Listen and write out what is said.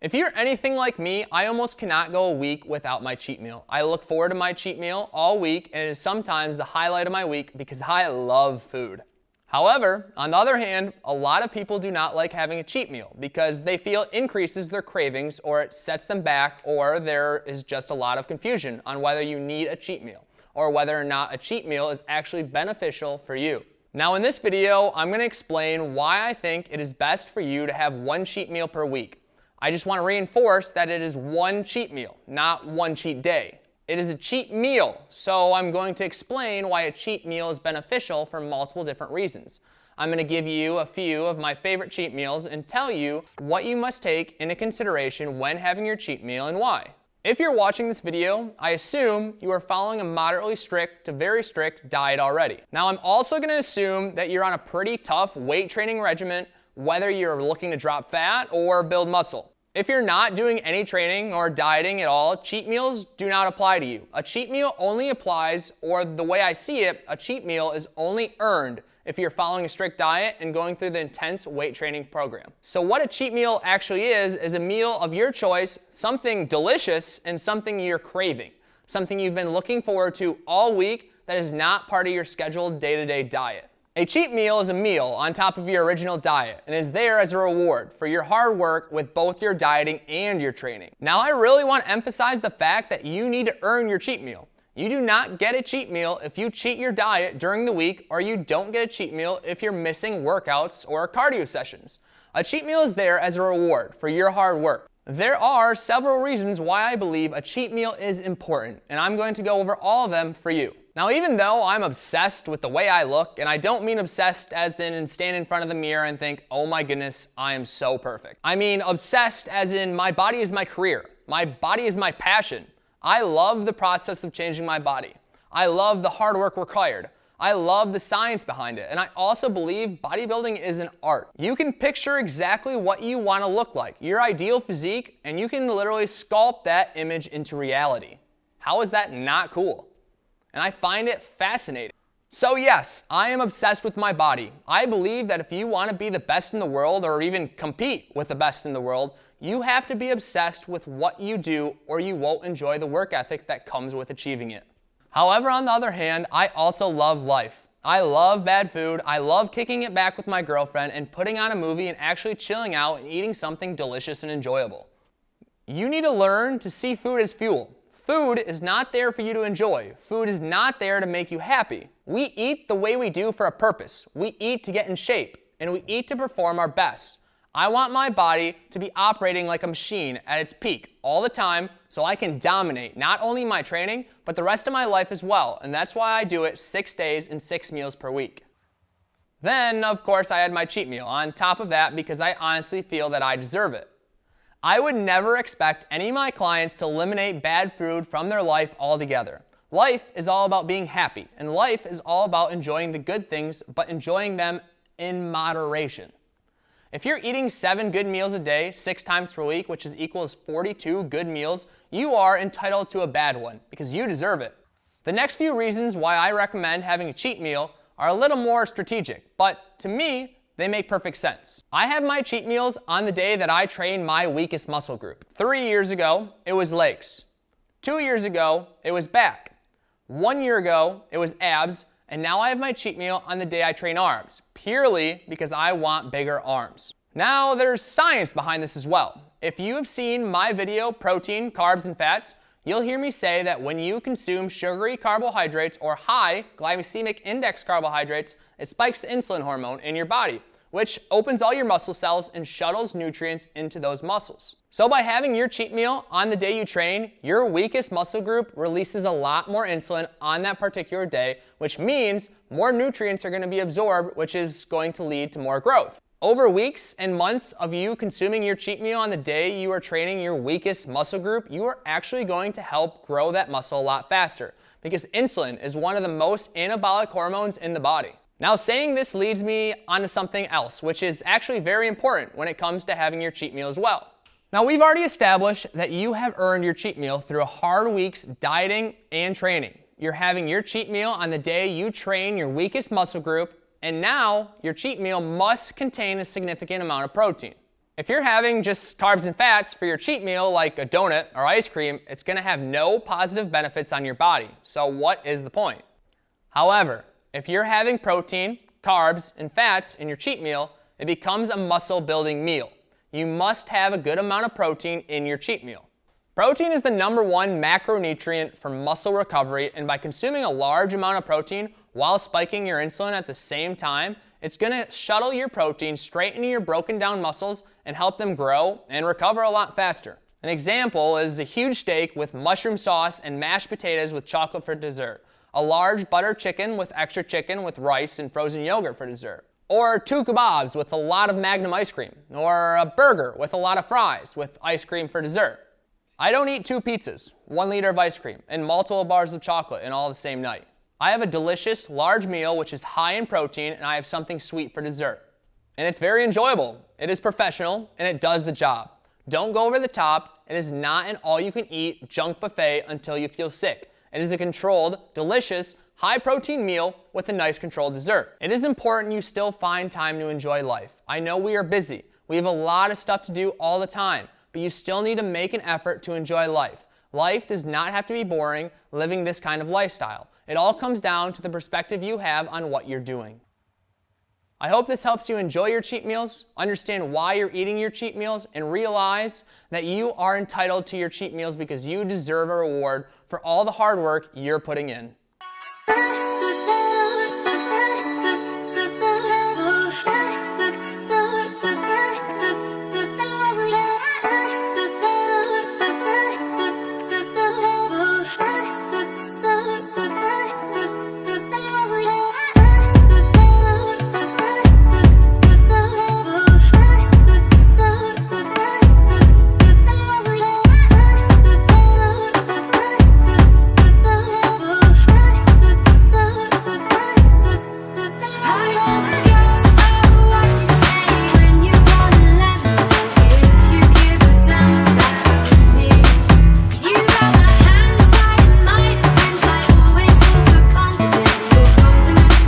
If you're anything like me, I almost cannot go a week without my cheat meal. I look forward to my cheat meal all week, and it is sometimes the highlight of my week because I love food. However, on the other hand, a lot of people do not like having a cheat meal because they feel it increases their cravings or it sets them back, or there is just a lot of confusion on whether you need a cheat meal or whether or not a cheat meal is actually beneficial for you. Now in this video, I'm going to explain why I think it is best for you to have one cheat meal per week. I just want to reinforce that it is one cheat meal, not one cheat day. It is a cheat meal, so I'm going to explain why a cheat meal is beneficial for multiple different reasons. I'm going to give you a few of my favorite cheat meals and tell you what you must take into consideration when having your cheat meal and why. If you're watching this video, I assume you are following a moderately strict to very strict diet already. Now I'm also going to assume that you're on a pretty tough weight training regimen, whether you're looking to drop fat or build muscle. If you're not doing any training or dieting at all, cheat meals do not apply to you. A cheat meal only applies, or the way I see it, a cheat meal is only earned if you're following a strict diet and going through the intense weight training program. So what a cheat meal actually is a meal of your choice, something delicious and something you're craving, something you've been looking forward to all week that is not part of your scheduled day-to-day diet. A cheat meal is a meal on top of your original diet and is there as a reward for your hard work with both your dieting and your training. Now I really want to emphasize the fact that you need to earn your cheat meal. You do not get a cheat meal if you cheat your diet during the week, or you don't get a cheat meal if you're missing workouts or cardio sessions. A cheat meal is there as a reward for your hard work. There are several reasons why I believe a cheat meal is important, and I'm going to go over all of them for you. Now, even though I'm obsessed with the way I look, and I don't mean obsessed as in stand in front of the mirror and think, oh my goodness, I am so perfect. I mean obsessed as in my body is my career. My body is my passion. I love the process of changing my body. I love the hard work required. I love the science behind it, and I also believe bodybuilding is an art. You can picture exactly what you want to look like, your ideal physique, and you can literally sculpt that image into reality. How is that not cool? And I find it fascinating. So yes, I am obsessed with my body. I believe that if you want to be the best in the world, or even compete with the best in the world, you have to be obsessed with what you do, or you won't enjoy the work ethic that comes with achieving it. However, on the other hand, I also love life. I love bad food. I love kicking it back with my girlfriend and putting on a movie and actually chilling out and eating something delicious and enjoyable. You need to learn to see food as fuel. Food is not there for you to enjoy. Food is not there to make you happy. We eat the way we do for a purpose. We eat to get in shape, and we eat to perform our best. I want my body to be operating like a machine at its peak all the time so I can dominate not only my training, but the rest of my life as well, and that's why I do it 6 days and 6 meals per week. Then, of course, I had my cheat meal on top of that because I honestly feel that I deserve it. I would never expect any of my clients to eliminate bad food from their life altogether. Life is all about being happy, and life is all about enjoying the good things, but enjoying them in moderation. If you're eating 7 good meals a day, 6 times per week, which is equals 42 good meals, you are entitled to a bad one because you deserve it. The next few reasons why I recommend having a cheat meal are a little more strategic, but to me, they make perfect sense. I have my cheat meals on the day that I train my weakest muscle group. 3 years ago, it was legs. 2 years ago, it was back. 1 year ago, it was abs. And now I have my cheat meal on the day I train arms, purely because I want bigger arms. Now there's science behind this as well. If you have seen my video, Protein, Carbs, and Fats, you'll hear me say that when you consume sugary carbohydrates or high glycemic index carbohydrates, it spikes the insulin hormone in your body, which opens all your muscle cells and shuttles nutrients into those muscles. So by having your cheat meal on the day you train, your weakest muscle group releases a lot more insulin on that particular day, which means more nutrients are going to be absorbed, which is going to lead to more growth. Over weeks and months of you consuming your cheat meal on the day you are training your weakest muscle group, you are actually going to help grow that muscle a lot faster, because insulin is one of the most anabolic hormones in the body. Now, saying this leads me onto something else, which is actually very important when it comes to having your cheat meal as well. Now, we've already established that you have earned your cheat meal through a hard week's dieting and training. You're having your cheat meal on the day you train your weakest muscle group, and now your cheat meal must contain a significant amount of protein. If you're having just carbs and fats for your cheat meal like a donut or ice cream, it's going to have no positive benefits on your body. So what is the point? However, if you're having protein, carbs, and fats in your cheat meal, it becomes a muscle building meal. You must have a good amount of protein in your cheat meal. Protein is the #1 macronutrient for muscle recovery, and by consuming a large amount of protein while spiking your insulin at the same time, it's going to shuttle your protein straight into your broken down muscles and help them grow and recover a lot faster. An example is a huge steak with mushroom sauce and mashed potatoes with chocolate for dessert, a large butter chicken with extra chicken with rice and frozen yogurt for dessert, or 2 kebabs with a lot of Magnum ice cream, or a burger with a lot of fries with ice cream for dessert. I don't eat 2 pizzas, 1 liter of ice cream, and multiple bars of chocolate in all the same night. I have a delicious, large meal which is high in protein, and I have something sweet for dessert. And it's very enjoyable. It is professional, and it does the job. Don't go over the top. It is not an all-you-can-eat junk buffet until you feel sick. It is a controlled, delicious, high-protein meal with a nice controlled dessert. It is important you still find time to enjoy life. I know we are busy. We have a lot of stuff to do all the time, but you still need to make an effort to enjoy life. Life does not have to be boring living this kind of lifestyle. It all comes down to the perspective you have on what you're doing. I hope this helps you enjoy your cheat meals, understand why you're eating your cheat meals, and realize that you are entitled to your cheat meals because you deserve a reward for all the hard work you're putting in.